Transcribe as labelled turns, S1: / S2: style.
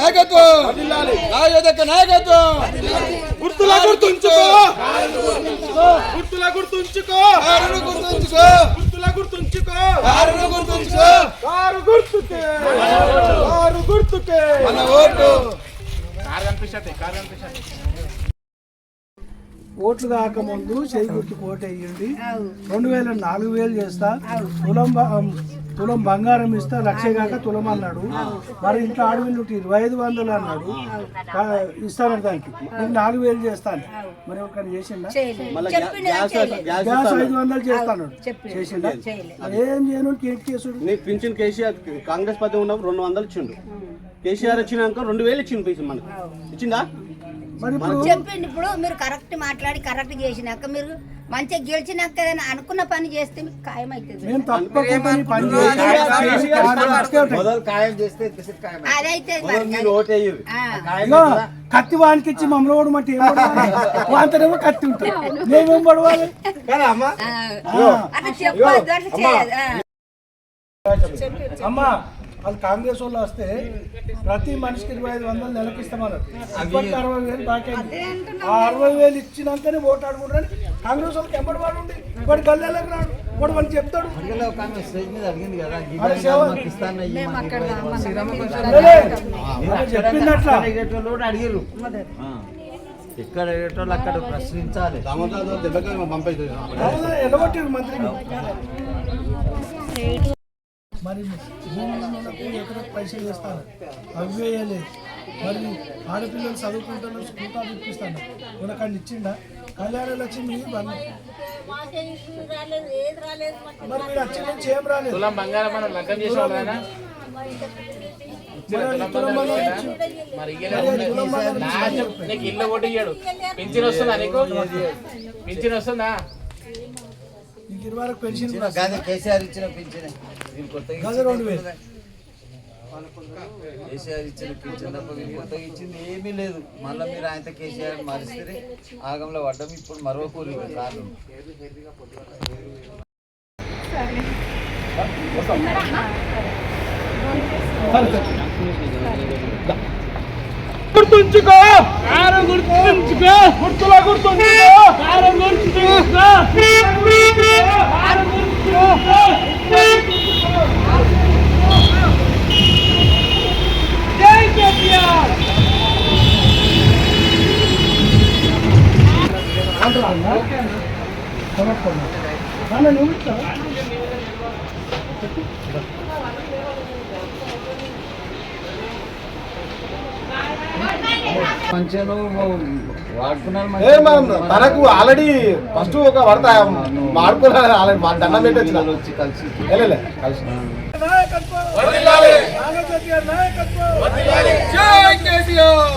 S1: నాయకత్వం, రాజదక్క నాయకత్వం.
S2: గుర్తులా గుర్తుంచుకో, గుర్తులా గుర్తుంచుకో,
S1: గుర్తుంచుకో,
S2: గుర్తులా గుర్తుంచుకో,
S1: గుర్తుంచుకో.
S2: కారు గుర్తుకే, కారు గుర్తుకే
S1: మన ఓటు.
S2: ఓట్లు కాకముందు చేయి గుర్తుకు ఓటు వేయండి. 2000 4000 చేస్తా, తులం బంగారం ఇస్తా, లక్ష కాక తులం అన్నాడు. మరి ఇంట్లో ఆడవిల్లు 2500 అన్నాడు, ఇస్తాను దానికి. నేను 4000 చేస్తాను. మరి ఒకటి చేసిండా? గ్యాస్ 500 చేస్తాను చేసిండా? ఏం చేయను case.
S3: Pension KCR Congress party ఉన్నప్పుడు 200 ఇచ్చిండు. కేసీఆర్ వచ్చినాక 2000 ఇచ్చిండు పైసలు మనకు. ఇచ్చిందా?
S4: చెప్పండి. ఇప్పుడు మీరు కరెక్ట్ మాట్లాడి కరెక్ట్ చేసినాక మీరు మంచిగా గెలిచినాక ఏదైనా అనుకున్న పని చేస్తే మీకు ఖాయం అవుతుంది. అదైతే
S2: కత్తి వానికి ఇచ్చి మమ్మల్ని ఓడు మట్టి వాంతనేమో కత్తి ఉంటుంది, మేమేం పడవాలి?
S4: అట్లా చెప్పొద్దు, అట్లా చేయదు.
S2: అమ్మా వాళ్ళు కాంగ్రెస్ వాళ్ళు వస్తే ప్రతి మనిషికి 2500 నెలకు ఇస్తామన్నారు. ఇప్పటికి 60,000 బాకీ. ఆ 60,000 ఇచ్చినాకనే ఓటు ఆడుకుంటారని కాంగ్రెస్ వాళ్ళకి ఎంబడి వాడు ఉండి వాడు గల్లెలకు రాడు, వాడు వాళ్ళు చెప్తాడు. చెప్పిందట్లా
S5: ఎక్కడ రేటోళ్ళు అక్కడ ప్రశ్నించాలి.
S2: ఎలగొట్టారు మంత్రికి. మరి భూములకు ఎకరకు పైసలు చేస్తాను, అవి వేయలేదు. మరి ఆడపిల్లలు చదువుకుంటాను, స్కూల్ ఇప్పిస్తాను. కొనకాన్ని ఇచ్చిండా? కళ్యాణ లక్ష్మి మరి మీరు వచ్చిన నుంచి ఏం రాలేదు.
S6: ఇల్లు కొట్టి ఇయ్యాడు. పింఛన్ వస్తుందా నీకు? పింఛన్ వస్తుందా?
S2: నీకు 20 వరకు పెన్షన్
S5: కేసీఆర్ ఇచ్చిన పింఛన్
S2: 2000.
S5: కేసీఆర్ ఇచ్చిన పింఛన్ తప్ప వీళ్ళు కొత్తగా ఇచ్చింది ఏమీ లేదు. మళ్ళీ మీరు ఆయనతో కేసీఆర్ మారిస్తే ఆగంలో పడ్డం. ఇప్పుడు మరో కూలి కాదు.
S2: గుర్తుంచుకో, గుర్తుంచుకో, గుర్తులా గుర్తుంచుకో, గుర్తుంచుకో. జై కేసీఆర్.
S3: మనకు ఆల్రెడీ ఫస్ట్ ఒక వరద వాడుకున్నారు. ఆల్రెడీ దండం పెట్టి వచ్చి కలిసి
S1: జై కేసీఆర్.